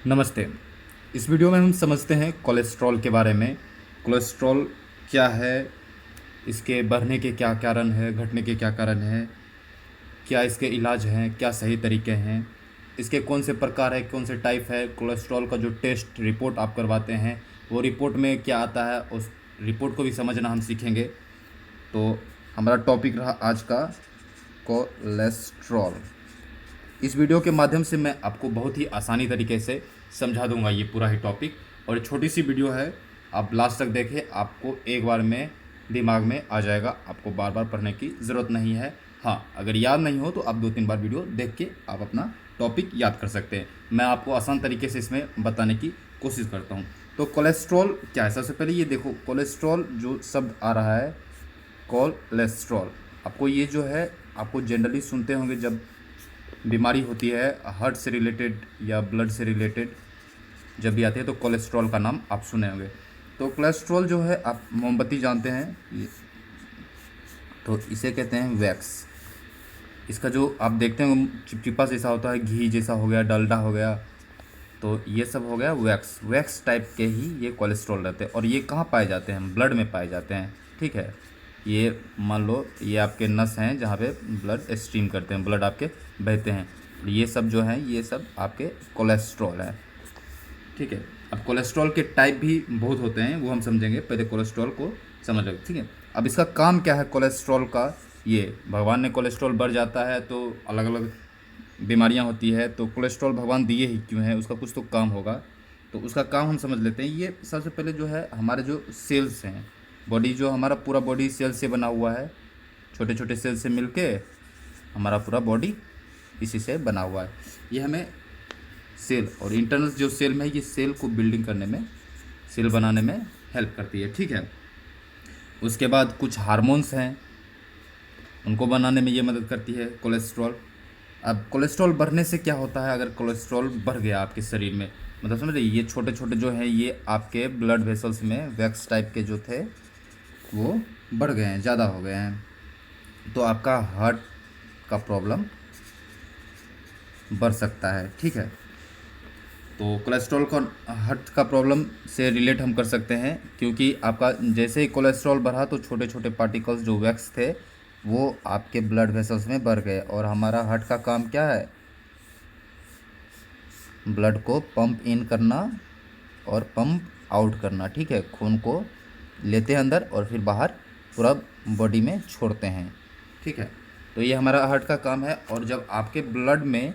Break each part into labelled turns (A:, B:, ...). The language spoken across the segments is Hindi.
A: नमस्ते। इस वीडियो में हम समझते हैं कोलेस्ट्रॉल के बारे में। कोलेस्ट्रॉल क्या है, इसके बढ़ने के क्या कारण है, घटने के क्या कारण है, क्या इसके इलाज हैं, क्या सही तरीके हैं, इसके कौन से प्रकार है, कौन से टाइप है। कोलेस्ट्रॉल का जो टेस्ट रिपोर्ट आप करवाते हैं वो रिपोर्ट में क्या आता है, उस रिपोर्ट को भी समझना हम सीखेंगे। तो हमारा टॉपिक रहा आज का कोलेस्ट्रॉल। इस वीडियो के माध्यम से मैं आपको बहुत ही आसानी तरीके से समझा दूंगा ये पूरा ही टॉपिक। और ये छोटी सी वीडियो है, आप लास्ट तक देखें, आपको एक बार में दिमाग में आ जाएगा, आपको बार बार पढ़ने की ज़रूरत नहीं है। हाँ, अगर याद नहीं हो तो आप 2-3 बार वीडियो देख के आप अपना टॉपिक याद कर सकते हैं। मैं आपको आसान तरीके से इसमें बताने की कोशिश करता हूँ। तो कोलेस्ट्रॉल क्या है, सबसे पहले ये देखो, कोलेस्ट्रॉल जो शब्द आ रहा है कोलेस्ट्रॉल, आपको ये जो है, आपको जनरली सुनते होंगे जब बीमारी होती है हार्ट से रिलेटेड या ब्लड से रिलेटेड, जब भी आती है तो कोलेस्ट्रॉल का नाम आप सुने होंगे। तो कोलेस्ट्रॉल जो है, आप मोमबत्ती जानते हैं ये, तो इसे कहते हैं वैक्स। इसका जो आप देखते हैं चिपचिपा जैसा होता है, घी जैसा हो गया, डालडा हो गया, तो ये सब हो गया वैक्स। वैक्स टाइप के ही ये कोलेस्ट्रॉल रहते हैं। और ये कहाँ पाए जाते हैं? ब्लड में पाए जाते हैं। ठीक है, ये मान लो ये आपके नस हैं जहाँ पे ब्लड स्ट्रीम करते हैं, ब्लड आपके बहते हैं। ये सब जो हैं ये सब आपके कोलेस्ट्रॉल है। ठीक है, अब कोलेस्ट्रॉल के टाइप भी बहुत होते हैं, वो हम समझेंगे, पहले कोलेस्ट्रॉल को समझ लेंगे। ठीक है, अब इसका काम क्या है कोलेस्ट्रॉल का? ये भगवान ने कोलेस्ट्रॉल बढ़ जाता है तो अलग अलग बीमारियां होती है, तो कोलेस्ट्रॉल भगवान दिए ही क्यों है, उसका कुछ तो काम होगा। तो उसका काम हम समझ लेते हैं। ये सबसे पहले जो है, हमारे जो सेल्स हैं, बॉडी जो हमारा पूरा बॉडी सेल से बना हुआ है, छोटे छोटे सेल से मिलके हमारा पूरा बॉडी इसी से बना हुआ है। ये हमें सेल और इंटरनल जो सेल में है, ये सेल को बिल्डिंग करने में, सेल बनाने में हेल्प करती है। ठीक है, उसके बाद कुछ हार्मोन्स हैं, उनको बनाने में ये मदद करती है कोलेस्ट्रॉल। अब कोलेस्ट्रॉल बढ़ने से क्या होता है? अगर कोलेस्ट्रॉल बढ़ गया आपके शरीर में, मतलब समझ रहे, ये छोटे छोटे जो हैं ये आपके ब्लड वेसल्स में वैक्स टाइप के जो थे वो बढ़ गए हैं, ज़्यादा हो गए हैं, तो आपका हार्ट का प्रॉब्लम बढ़ सकता है। ठीक है, तो कोलेस्ट्रॉल को हार्ट का प्रॉब्लम से रिलेट हम कर सकते हैं, क्योंकि आपका जैसे ही कोलेस्ट्रॉल बढ़ा तो छोटे छोटे पार्टिकल्स जो वैक्स थे वो आपके ब्लड वेसल्स में बढ़ गए। और हमारा हार्ट का काम क्या है? ब्लड को पंप इन करना और पंप आउट करना। ठीक है, खून को लेते हैं अंदर और फिर बाहर पूरा बॉडी में छोड़ते हैं। ठीक है, तो ये हमारा हार्ट का काम है। और जब आपके ब्लड में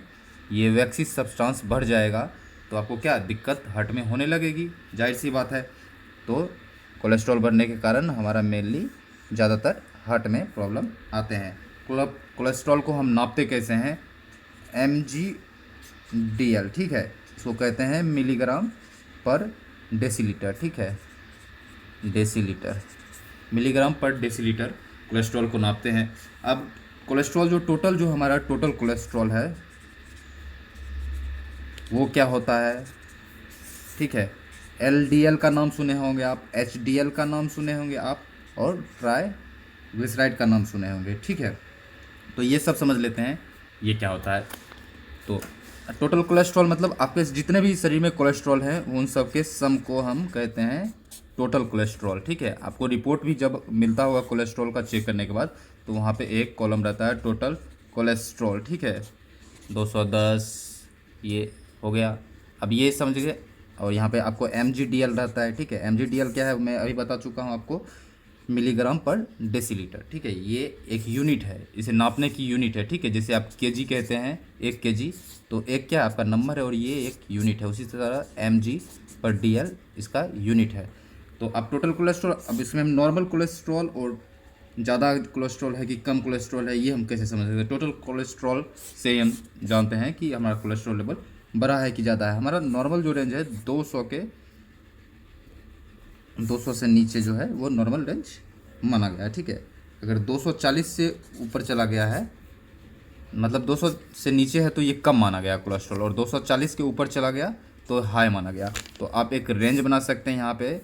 A: ये वैक्सी सब्सटेंस बढ़ जाएगा तो आपको क्या दिक्कत हार्ट में होने लगेगी, जाहिर सी बात है। तो कोलेस्ट्रॉल बढ़ने के कारण हमारा मेनली ज़्यादातर हार्ट में प्रॉब्लम आते हैं। कोलेस्ट्रॉल को हम नापते कैसे हैं? mg/dl। ठीक है, इसको कहते हैं मिलीग्राम पर डेसीलीटर। ठीक है, डेसीलीटर, मिलीग्राम पर डेसीलीटर कोलेस्ट्रॉल को नापते हैं। अब कोलेस्ट्रॉल जो टोटल, जो हमारा टोटल कोलेस्ट्रॉल है वो क्या होता है? ठीक है, एलडीएल का नाम सुने होंगे आप, एचडीएल का नाम सुने होंगे आप, और ट्राइग्लिसराइड का नाम सुने होंगे। ठीक है, तो ये सब समझ लेते हैं ये क्या होता है। तो टोटल कोलेस्ट्रॉल मतलब आपके जितने भी शरीर में कोलेस्ट्रॉल हैं उन सब के सम को हम कहते हैं टोटल कोलेस्ट्रॉल। ठीक है, आपको रिपोर्ट भी जब मिलता होगा कोलेस्ट्रॉल का चेक करने के बाद, तो वहाँ पे एक कॉलम रहता है टोटल कोलेस्ट्रॉल। ठीक है, 210 ये हो गया। अब ये समझ गए। और यहाँ पे आपको mg/dl रहता है। ठीक है, mg/dl क्या है मैं अभी बता चुका हूँ आपको, मिलीग्राम पर डेसीलीटर। ठीक है, ये एक यूनिट है, इसे नापने की यूनिट है। ठीक है, जैसे आप केजी कहते हैं, 1 kg, तो एक क्या आपका नंबर है और ये एक यूनिट है, उसी तरह mg/dl इसका यूनिट है। तो अब टोटल कोलेस्ट्रॉल, अब इसमें हम नॉर्मल कोलेस्ट्रॉल और ज़्यादा कोलेस्ट्रॉल है कि कम कोलेस्ट्रॉल है, ये हम कैसे समझ सकते हैं? टोटल कोलेस्ट्रॉल से हम जानते हैं कि हमारा कोलेस्ट्रॉल लेवल बड़ा है कि ज़्यादा है। हमारा नॉर्मल जो रेंज है 200 से नीचे जो है वो नॉर्मल रेंज माना गया है। ठीक है, अगर 240 से ऊपर चला गया है, मतलब 200 से नीचे है तो ये कम माना गया कोलेस्ट्रॉल, और 240 के ऊपर चला गया तो हाई माना गया। तो आप एक रेंज बना सकते हैं, यहाँ पे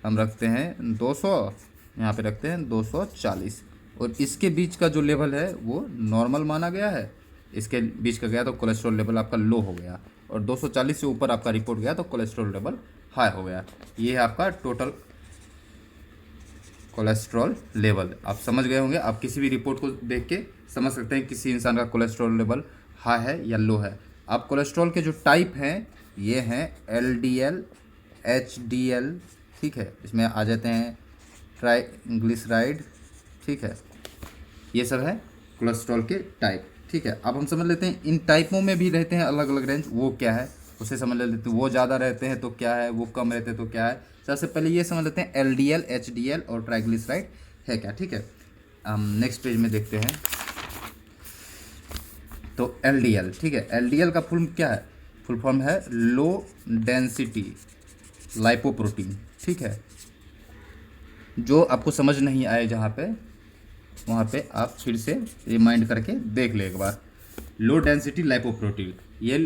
A: हम रखते हैं 200, यहाँ पे रखते हैं 240, और इसके बीच का जो लेवल है वो नॉर्मल माना गया है, इसके बीच का गया तो कोलेस्ट्रॉल लेवल आपका लो हो गया। और 240 से ऊपर आपका रिपोर्ट गया तो कोलेस्ट्रॉल लेवल हाई हो गया। ये है आपका टोटल कोलेस्ट्रॉल लेवल। आप समझ गए होंगे, आप किसी भी रिपोर्ट को देख के समझ सकते हैं किसी इंसान का कोलेस्ट्रॉल लेवल हाई है या लो है। अब कोलेस्ट्रॉल के जो टाइप हैं ये हैं एलडीएल, एचडीएल, ठीक है, इसमें आ जाते हैं ट्राइग्लिसराइड, ठीक है, ये सब है कोलेस्ट्रॉल के टाइप, ठीक है। अब हम समझ लेते हैं इन टाइपों में भी रहते हैं अलग अलग रेंज, वो क्या है उसे समझ लेते हैं। वो ज़्यादा रहते हैं तो क्या है, वो कम रहते हैं तो क्या है। सबसे पहले ये समझ लेते हैं एलडीएल, एचडीएल और ट्राइग्लिसराइड है क्या, ठीक है। हम नेक्स्ट पेज में देखते हैं। तो एलडीएल, ठीक है, एलडीएल का फुल क्या है, फुल फॉर्म है लो डेंसिटी लाइपोप्रोटीन, ठीक है। जो आपको समझ नहीं आए जहाँ पे, वहाँ पे आप फिर से रिमाइंड करके देख ले एक बार। लो डेंसिटी लाइपोप्रोटीन, ये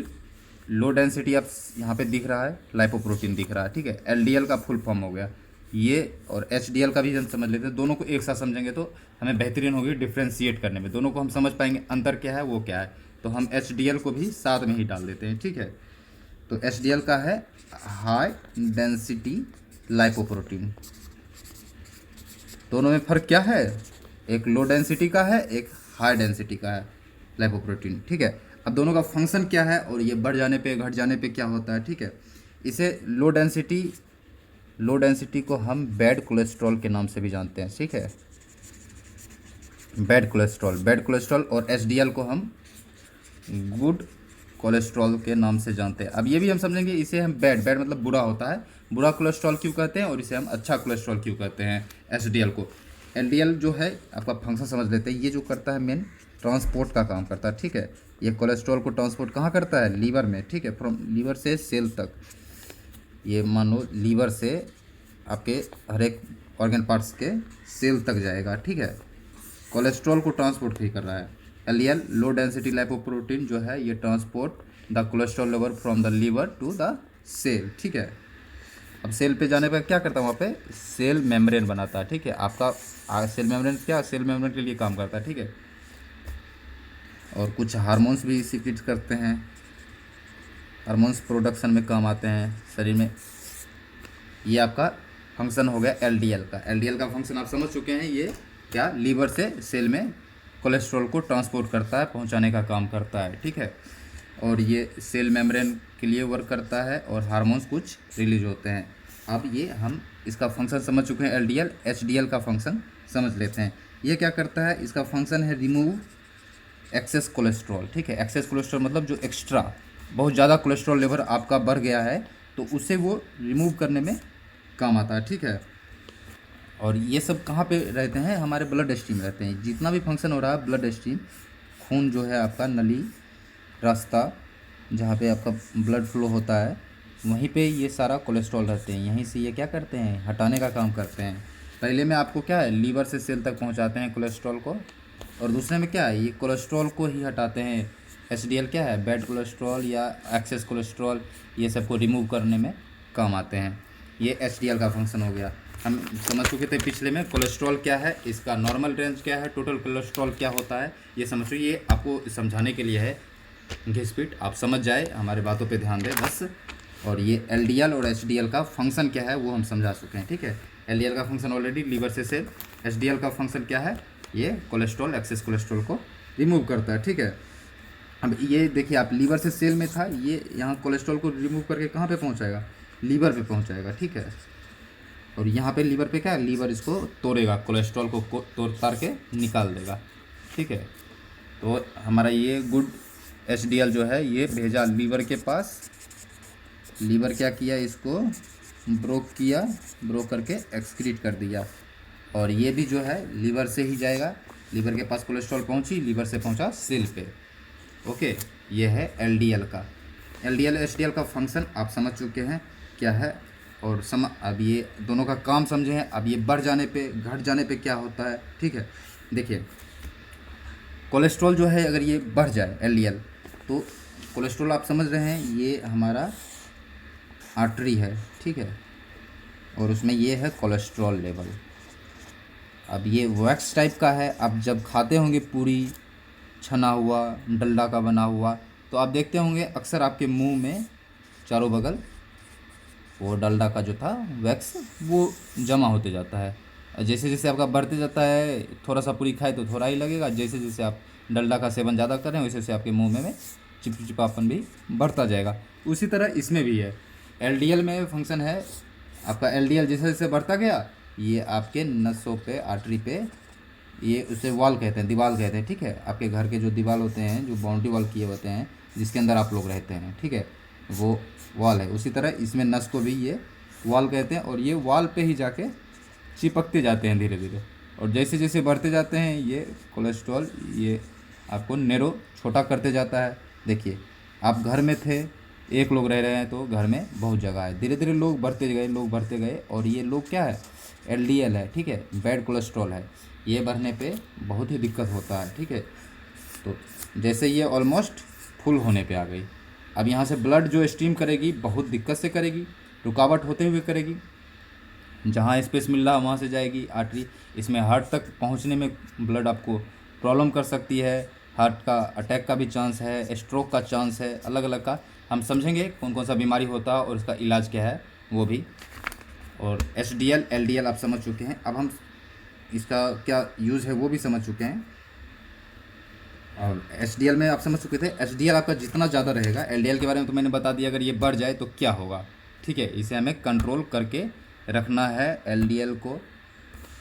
A: लो डेंसिटी आप यहाँ पे दिख रहा है, लाइपोप्रोटीन दिख रहा है, ठीक है। एलडीएल का फुल फॉर्म हो गया ये, और एचडीएल का भी हम समझ लेते हैं। दोनों को एक साथ समझेंगे तो हमें बेहतरीन होगी डिफ्रेंशिएट करने में, दोनों को हम समझ पाएंगे अंतर क्या है वो क्या है। तो हम एचडीएल को भी साथ में ही डाल देते हैं, ठीक है। तो एचडीएल का है हाई डेंसिटी लाइपोप्रोटीन। दोनों में फ़र्क क्या है, एक लो डेंसिटी का है, एक हाई डेंसिटी का है लाइपोप्रोटीन, ठीक है। अब दोनों का फंक्शन क्या है और ये बढ़ जाने पे घट जाने पे क्या होता है, ठीक है। इसे लो डेंसिटी को हम बैड कोलेस्ट्रॉल के नाम से भी जानते हैं, ठीक है, बैड कोलेस्ट्रॉल। और एचडीएल को हम गुड कोलेस्ट्रॉल के नाम से जानते हैं। अब ये भी हम समझेंगे, इसे हम बैड मतलब बुरा होता है, बुरा कोलेस्ट्रॉल क्यों कहते हैं, और इसे हम अच्छा कोलेस्ट्रॉल क्यों कहते हैं एचडीएल को। एलडीएल जो है आपका फंक्शन समझ लेते हैं, ये जो करता है मेन ट्रांसपोर्ट का काम करता है, ठीक है। ये कोलेस्ट्रॉल को ट्रांसपोर्ट कहाँ करता है, लीवर में, ठीक है, फ्रॉम लीवर से सेल तक। ये मानो लीवर से आपके हर एक ऑर्गन पार्ट्स के सेल तक जाएगा, ठीक है। कोलेस्ट्रॉल को ट्रांसपोर्ट ही कर रहा है। एलडीएल लो डेंसिटी लाइपोप्रोटीन जो है ये transport the cholesterol level from the liver to the cell, ठीक है। अब सेल पे जाने पर क्या करता है, वहाँ पे सेल मेम्ब्रेन बनाता है, ठीक है। आपका सेल मेम्ब्रेन क्या, सेल मेम्ब्रेन के लिए काम करता है, ठीक है। और कुछ हार्मोन्स भी सीक्रेट करते हैं, हार्मोन्स प्रोडक्शन में काम आते हैं शरीर में। ये आपका फंक्शन हो गया एलडीएल का। एलडीएल का फंक्शन आप समझ चुके हैं, ये क्या लीवर से सेल में कोलेस्ट्रॉल को ट्रांसपोर्ट करता है, पहुंचाने का काम करता है, ठीक है। और ये सेल मेम्ब्रेन के लिए वर्क करता है और हार्मोन्स कुछ रिलीज होते हैं। अब ये हम इसका फंक्शन समझ चुके हैं एलडीएल। एचडीएल का फंक्शन समझ लेते हैं। ये क्या करता है, इसका फंक्शन है रिमूव एक्सेस कोलेस्ट्रॉल, ठीक है। एक्सेस कोलेस्ट्रॉल मतलब जो एक्स्ट्रा बहुत ज़्यादा कोलेस्ट्रॉल लेवल आपका बढ़ गया है तो उसे वो रिमूव करने में काम आता है, ठीक है। और ये सब कहाँ पे रहते हैं, हमारे ब्लड स्ट्रीम रहते हैं। जितना भी फंक्शन हो रहा है ब्लड स्ट्रीम, खून जो है आपका नली रास्ता जहाँ पे आपका ब्लड फ्लो होता है, वहीं पे ये सारा कोलेस्ट्रॉल रहते हैं। यहीं से ये क्या करते हैं, हटाने का काम करते हैं। पहले में आपको क्या है, लीवर से सेल तक पहुँचाते हैं कोलेस्ट्रॉल को, और दूसरे में क्या है, ये कोलेस्ट्रॉल को ही हटाते हैं। एचडीएल क्या है, बैड कोलेस्ट्रॉल या एक्सेस कोलेस्ट्रॉल, ये सब को रिमूव करने में काम आते हैं। ये एचडीएल का फंक्शन हो गया। हम समझ चुके थे पिछले में कोलेस्ट्रॉल क्या है, इसका नॉर्मल रेंज क्या है, टोटल कोलेस्ट्रॉल क्या होता है, ये समझ चुके। ये आपको समझाने के लिए है घिसपिट, आप समझ जाए, हमारे बातों पे ध्यान दें बस। और ये एलडीएल और एचडीएल का फंक्शन क्या है वो हम समझा चुके हैं, ठीक है। एलडीएल का फंक्शन ऑलरेडी लीवर से सेल, एचडीएल का फंक्शन क्या है, ये कोलेस्ट्रॉल एक्सेस कोलेस्ट्रॉल को रिमूव करता है, ठीक है। अब ये देखिए, आप लीवर से सेल में था, ये यहाँ कोलेस्ट्रॉल को रिमूव करके कहाँ पे पहुँचाएगा, लीवर पे पहुँचाएगा, ठीक है। और यहाँ पे लीवर पे क्या है, लीवर इसको तोड़ेगा, कोलेस्ट्रॉल को तोड़ तार के निकाल देगा, ठीक है। तो हमारा ये गुड एचडीएल जो है ये भेजा लीवर के पास, लीवर क्या किया, इसको ब्रोक किया, ब्रोक करके एक्सक्रीट कर दिया। और ये भी जो है लीवर से ही जाएगा, लीवर के पास कोलेस्ट्रॉल पहुंची, लीवर से पहुंचा सेल पे, ओके। ये है एलडीएल का। एलडीएल एचडीएल का फंक्शन आप समझ चुके हैं क्या है। और अब ये दोनों का काम समझे हैं। अब ये बढ़ जाने पे घट जाने पे क्या होता है, ठीक है। देखिए कोलेस्ट्रॉल जो है अगर ये बढ़ जाए एलडीएल, तो कोलेस्ट्रॉल आप समझ रहे हैं ये हमारा आर्टरी है, ठीक है, और उसमें ये है कोलेस्ट्रॉल लेवल। अब ये वैक्स टाइप का है, आप जब खाते होंगे पूरी छना हुआ डलडा का बना हुआ, तो आप देखते होंगे अक्सर आपके मुंह में चारों बगल वो डलडा का जो था वैक्स वो जमा होते जाता है। और जैसे जैसे आपका बढ़ते जाता है, थोड़ा सा पूरी खाए तो थोड़ा ही लगेगा, जैसे जैसे आप डलडा का सेवन ज़्यादा करें वैसे वैसे आपके मुंह में चिपचिपापन भी बढ़ता जाएगा। उसी तरह इसमें भी है। एलडीएल में फंक्शन है आपका, एलडीएल जैसे जैसे बढ़ता गया ये आपके नसों पे, आर्टरी पे, ये उसे वॉल कहते हैं, दीवार कहते हैं, ठीक है। आपके घर के जो दीवार होते हैं, जो बाउंड्री वॉल किए होते हैं जिसके अंदर आप लोग रहते हैं, ठीक है, वो वॉल है। उसी तरह इसमें नस को भी ये वॉल कहते हैं, और ये वॉल पे ही जाके चिपकते जाते हैं धीरे धीरे। और जैसे जैसे बढ़ते जाते हैं ये कोलेस्ट्रॉल ये आपको नैरो छोटा करते जाता है। देखिए आप घर में थे, एक लोग रह रहे हैं तो घर में बहुत जगह है, धीरे धीरे लोग बढ़ते गए, लोग बढ़ते गए, और ये लोग क्या है, एलडीएल है, ठीक है, बैड कोलेस्ट्रॉल है। ये बढ़ने पे बहुत ही दिक्कत होता है, ठीक है। तो जैसे ये ऑलमोस्ट फुल होने पे आ गई, अब यहाँ से ब्लड जो स्ट्रीम करेगी बहुत दिक्कत से करेगी, रुकावट होते हुए करेगी। जहाँ स्पेस मिल रहा वहाँ से जाएगी आर्टरी। इसमें हार्ट तक पहुँचने में ब्लड आपको प्रॉब्लम कर सकती है। हार्ट का अटैक का भी चांस है, स्ट्रोक का चांस है, अलग अलग का हम समझेंगे कौन कौन सा बीमारी होता है और उसका इलाज क्या है वो भी। और एचडीएल एलडीएल आप समझ चुके हैं, अब हम इसका क्या यूज़ है वो भी समझ चुके हैं। और एचडीएल में आप समझ चुके थे, एचडीएल आपका जितना ज़्यादा रहेगा, एलडीएल के बारे में तो मैंने बता दिया, अगर ये बढ़ जाए तो क्या होगा, ठीक है। इसे हमें कंट्रोल करके रखना है एलडीएल को।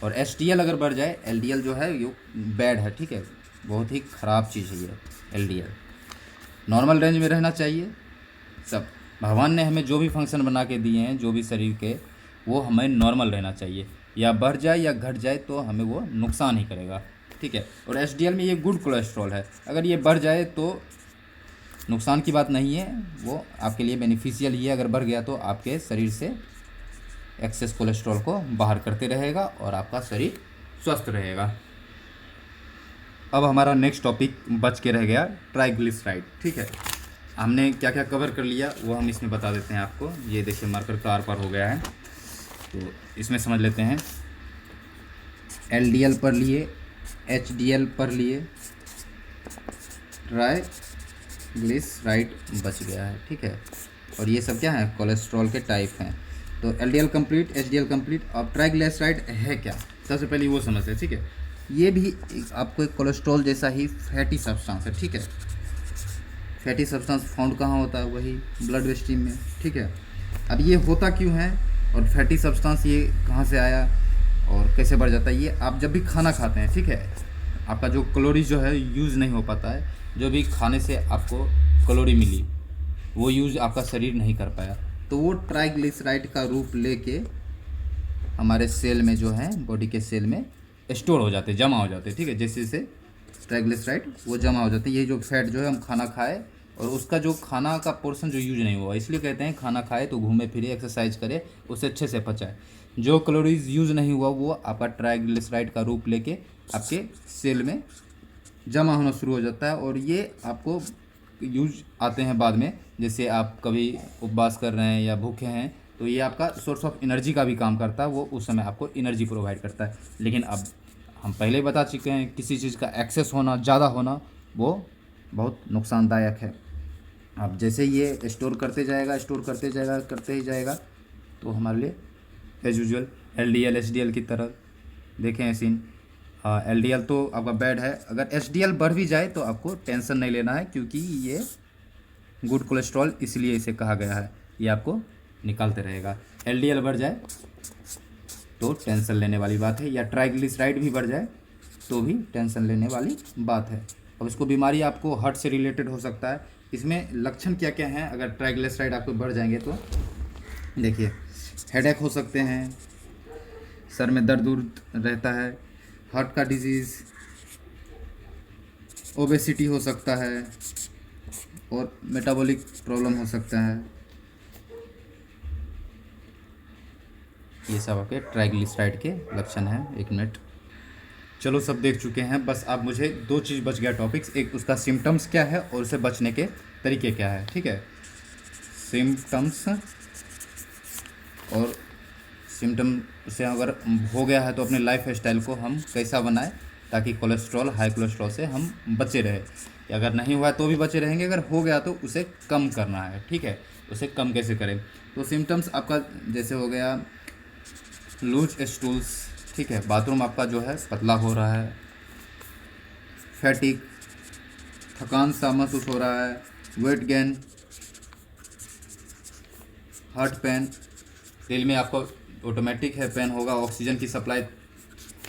A: और एचडीएल अगर बढ़ जाए, एलडीएल जो है ये बैड है, ठीक है, बहुत ही ख़राब चीज़ है ये एलडीएल। नॉर्मल रेंज में रहना चाहिए सब। भगवान ने हमें जो भी फंक्शन बना के दिए हैं, जो भी शरीर के, वो हमें नॉर्मल रहना चाहिए। या बढ़ जाए या घट जाए तो हमें वो नुकसान ही करेगा, ठीक है। और एचडीएल में ये गुड कोलेस्ट्रॉल है, अगर ये बढ़ जाए तो नुकसान की बात नहीं है, वो आपके लिए बेनिफिशियल ही है। अगर बढ़ गया तो आपके शरीर से एक्सेस कोलेस्ट्रॉल को बाहर करते रहेगा और आपका शरीर स्वस्थ रहेगा। अब हमारा नेक्स्ट टॉपिक बच के रह गया ट्राइग्लिसराइड, ठीक है। हमने क्या क्या कवर कर लिया वो हम इसमें बता देते हैं आपको। ये देखिए मार्कर का आर पार हो गया है, तो इसमें समझ लेते हैं। एलडीएल पर लिए, एचडीएल पर लिए, ट्राइग्लिसराइड बच गया है, ठीक है। और ये सब क्या है, कोलेस्ट्रॉल के टाइप हैं। तो एलडीएल कंप्लीट, एचडीएल कंप्लीट। अब ट्राइग्लिसराइड है क्या, सबसे पहले वो समझते हैं, ठीक है। ये भी आपको एक कोलेस्ट्रॉल जैसा ही फैटी सब्सटेंस है, ठीक है। फैटी सब्सटेंस फाउंड कहाँ होता है, वही ब्लड स्ट्रीम में, ठीक है। अब ये होता क्यों है और फैटी सब्सटेंस ये कहाँ से आया और कैसे बढ़ जाता है, ये आप जब भी खाना खाते हैं, ठीक है, आपका जो कैलोरी जो है यूज़ नहीं हो पाता है, जो भी खाने से आपको कैलोरी मिली वो यूज़ आपका शरीर नहीं कर पाया, तो वो ट्राइग्लिसराइड का रूप लेके हमारे सेल में जो है, बॉडी के सेल में स्टोर हो जाते, जमा हो जाते, ठीक है। जैसे जैसे ट्राइग्लिसराइड वो जमा हो जाते हैं। ये जो फैट जो है हम खाना खाए और उसका जो खाना का पोर्शन जो यूज नहीं हुआ, इसलिए कहते हैं खाना खाए तो घूमे फिरे, एक्सरसाइज करे, उसे अच्छे से पचाए। जो कैलोरीज यूज़ नहीं हुआ वो आपका ट्राइग्लिसराइड का रूप लेके आपके सेल में जमा होना शुरू हो जाता है, और ये आपको यूज आते हैं बाद में। जैसे आप कभी उपवास कर रहे हैं या भूखे हैं तो ये आपका सोर्स ऑफ एनर्जी का भी काम करता है, वो उस समय आपको एनर्जी प्रोवाइड करता है। लेकिन अब हम पहले बता चुके हैं, किसी चीज़ का एक्सेस होना, ज़्यादा होना, वो बहुत नुकसानदायक है। अब जैसे ये स्टोर करते जाएगा, स्टोर करते जाएगा, करते ही जाएगा, तो हमारे लिए एज यूजुअल एलडीएल एचडीएल की तरह देखें सीन। एलडीएल तो आपका बैड है। अगर एचडीएल बढ़ भी जाए तो आपको टेंशन नहीं लेना है, क्योंकि ये गुड कोलेस्ट्रॉल इसलिए इसे कहा गया है, ये आपको निकालते रहेगा। एलडीएल बढ़ जाए तो टेंशन लेने वाली बात है, या ट्राइग्लिसराइड भी बढ़ जाए तो भी टेंशन लेने वाली बात है। अब इसको बीमारी आपको हार्ट से रिलेटेड हो सकता है। इसमें लक्षण क्या क्या हैं अगर ट्राइग्लिसराइड आपको बढ़ जाएंगे तो, देखिए हेडेक हो सकते हैं, सर में दर्द उर्द रहता है, हार्ट का डिजीज़, ओबेसिटी हो सकता है, और मेटाबॉलिक प्रॉब्लम हो सकता है। ये सब आपके ट्राइग्लिसराइड के लक्षण हैं। 1 मिनट, चलो सब देख चुके हैं, बस अब मुझे 2 चीज़ बच गया टॉपिक्स, एक उसका सिम्टम्स क्या है और उससे बचने के तरीके क्या है, ठीक है। सिम्टम्स, और सिम्टम से अगर हो गया है तो अपने लाइफ स्टाइल को हम कैसा बनाएं ताकि कोलेस्ट्रॉल, हाई कोलेस्ट्रॉल से हम बचे रहे। अगर नहीं हुआ तो भी बचे रहेंगे, अगर हो गया तो उसे कम करना है। ठीक है, उसे कम कैसे करें? तो सिम्टम्स आपका जैसे हो गया लूज स्टूल्स, ठीक है, बाथरूम आपका जो है पतला हो रहा है, फैटिक, थकान सा महसूस हो रहा है, वेट गेन, हार्ट पेन, दिल में आपको ऑटोमेटिक है पेन होगा, ऑक्सीजन की सप्लाई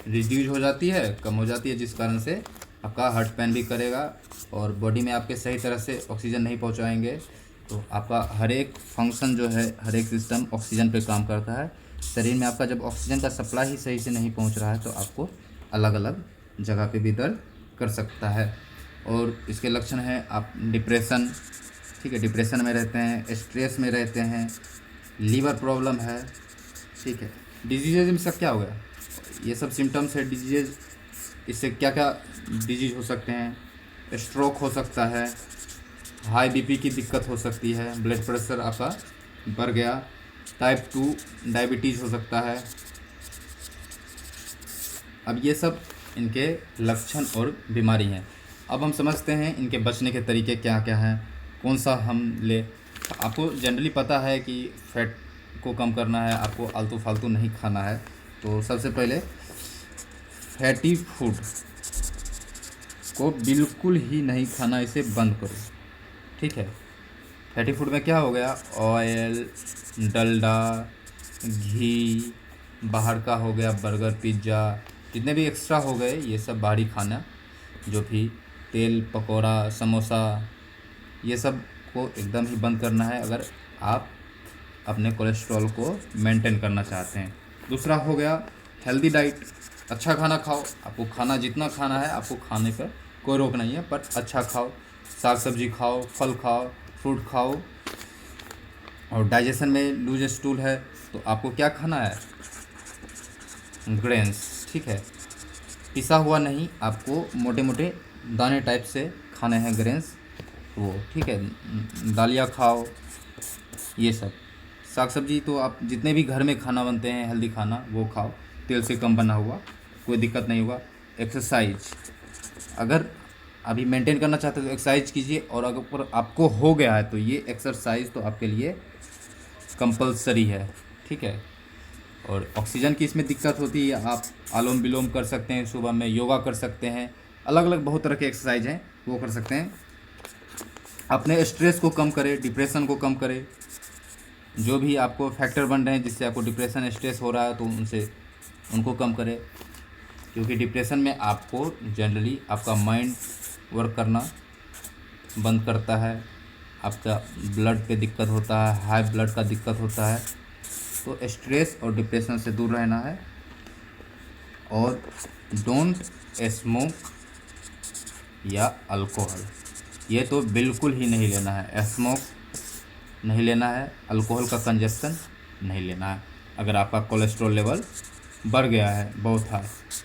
A: रिड्यूज हो जाती है, कम हो जाती है, जिस कारण से आपका हार्ट पेन भी करेगा और बॉडी में आपके सही तरह से ऑक्सीजन नहीं पहुंचाएंगे, तो आपका हर एक फंक्शन जो है, हर एक सिस्टम ऑक्सीजन पे काम करता है। शरीर में आपका जब ऑक्सीजन का सप्लाई ही सही से नहीं पहुंच रहा है तो आपको अलग अलग जगह पे भी दर्द कर सकता है। और इसके लक्षण हैं आप डिप्रेशन, ठीक है, डिप्रेशन में रहते हैं, स्ट्रेस में रहते हैं, लीवर प्रॉब्लम है, ठीक है। डिजीज़ में सब क्या हो गया, ये सब सिम्टम्स है डिजीज़। इससे क्या क्या डिजीज़ हो सकते हैं? स्ट्रोक हो सकता है, हाई बीपी की दिक्कत हो सकती है, ब्लड प्रेशर आपका बढ़ गया, टाइप 2 डायबिटीज़ हो सकता है। अब ये सब इनके लक्षण और बीमारी हैं। अब हम समझते हैं इनके बचने के तरीके क्या क्या हैं, कौन सा हम ले। आपको जनरली पता है कि फैट को कम करना है, आपको आलतू फालतू नहीं खाना है। तो सबसे पहले फैटी फूड को बिल्कुल ही नहीं खाना, इसे बंद करो, ठीक है। फैटी फूड में क्या हो गया, ऑयल, डलडा, घी, बाहर का हो गया बर्गर, पिज़्ज़ा, जितने भी एक्स्ट्रा हो गए ये सब बाहरी खाना, जो भी तेल, पकौड़ा, समोसा, ये सब को एकदम ही बंद करना है अगर आप अपने कोलेस्ट्रॉल को मेंटेन करना चाहते हैं। दूसरा हो गया हेल्दी डाइट, अच्छा खाना खाओ। आपको खाना जितना खाना है, आपको खाने पर कोई रोक नहीं है, पर अच्छा खाओ, साग सब्जी खाओ, फल खाओ, फ्रूट खाओ। और डाइजेशन में लूज स्टूल है तो आपको क्या खाना है, ग्रेन्स, ठीक है, पिसा हुआ नहीं, आपको मोटे मोटे दाने टाइप से खाने हैं ग्रेन्स, वो ठीक है। दालियाँ खाओ, ये सब साग सब्जी तो आप जितने भी घर में खाना बनते हैं हेल्दी खाना वो खाओ, तेल से कम बना हुआ, कोई दिक्कत नहीं होगा। एक्सरसाइज अगर अभी मेंटेन करना चाहते हो तो एक्सरसाइज कीजिए, और अगर आपको हो गया है तो ये एक्सरसाइज तो आपके लिए कंपलसरी है, ठीक है। और ऑक्सीजन की इसमें दिक्कत होती है, आप अनुलोम विलोम कर सकते हैं, सुबह में योगा कर सकते हैं, अलग अलग बहुत तरह के एक्सरसाइज हैं वो कर सकते हैं। अपने स्ट्रेस को कम करें, डिप्रेशन को कम करें, जो भी आपको फैक्टर बन रहे हैं जिससे आपको डिप्रेशन, स्ट्रेस हो रहा है तो उनको कम करें, क्योंकि डिप्रेशन में आपको जनरली आपका माइंड वर्क करना बंद करता है, आपका ब्लड पे दिक्कत होता है, हाई ब्लड का दिक्कत होता है। तो स्ट्रेस और डिप्रेशन से दूर रहना है। और डोंट स्मोक या अल्कोहल, ये तो बिल्कुल ही नहीं लेना है। स्मोक नहीं लेना है, अल्कोहल का कंजप्शन नहीं लेना है अगर आपका कोलेस्ट्रॉल लेवल बढ़ गया है बहुत हाई।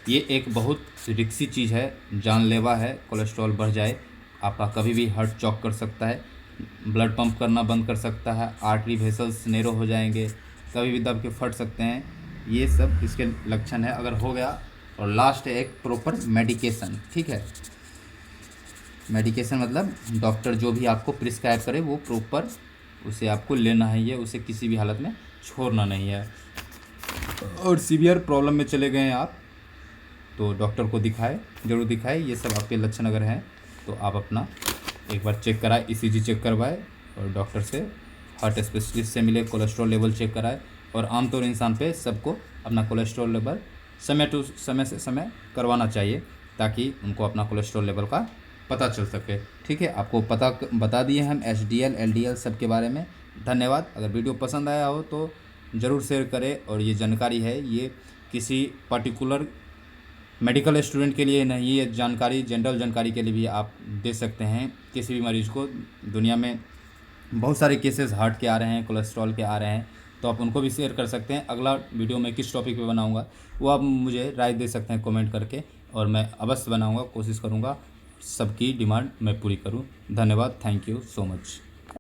A: ये एक बहुत रिस्की चीज़ है, जानलेवा है। कोलेस्ट्रॉल बढ़ जाए आपका कभी भी हार्ट चॉक कर सकता है, ब्लड पंप करना बंद कर सकता है, आर्टरी वेसल्स नैरो हो जाएंगे, कभी भी दब के फट सकते हैं। ये सब इसके लक्षण है अगर हो गया। और लास्ट है एक प्रॉपर मेडिकेशन, ठीक है। मेडिकेशन मतलब डॉक्टर जो भी आपको प्रिस्क्राइब करे वो प्रॉपर उसे आपको लेना है, ये उसे किसी भी हालत में छोड़ना नहीं है। और सीवियर प्रॉब्लम में चले गए हैं आप तो डॉक्टर को दिखाए, ज़रूर दिखाए। ये सब आपके लक्षण अगर हैं तो आप अपना एक बार चेक कराए, ईसीजी चेक करवाए और डॉक्टर से, हार्ट स्पेशलिस्ट से मिले, कोलेस्ट्रॉल लेवल चेक कराए। और आमतौर इंसान पे सबको अपना कोलेस्ट्रॉल लेवल समय से समय करवाना चाहिए ताकि उनको अपना कोलेस्ट्रॉल लेवल का पता चल सके, ठीक है। आपको बता दिए हम HDL LDL सब के बारे में। धन्यवाद। अगर वीडियो पसंद आया हो तो ज़रूर शेयर करें। और ये जानकारी है ये किसी पर्टिकुलर मेडिकल स्टूडेंट के लिए नहीं, ये जानकारी जनरल जानकारी के लिए भी आप दे सकते हैं किसी भी मरीज़ को। दुनिया में बहुत सारे केसेस हार्ट के आ रहे हैं, कोलेस्ट्रॉल के आ रहे हैं, तो आप उनको भी शेयर कर सकते हैं। अगला वीडियो मैं किस टॉपिक पे बनाऊंगा वो आप मुझे राय दे सकते हैं कमेंट करके, और मैं अवश्य बनाऊंगा, कोशिश करूंगा सबकी डिमांड मैं पूरी करूं। धन्यवाद, थैंक यू सो मच।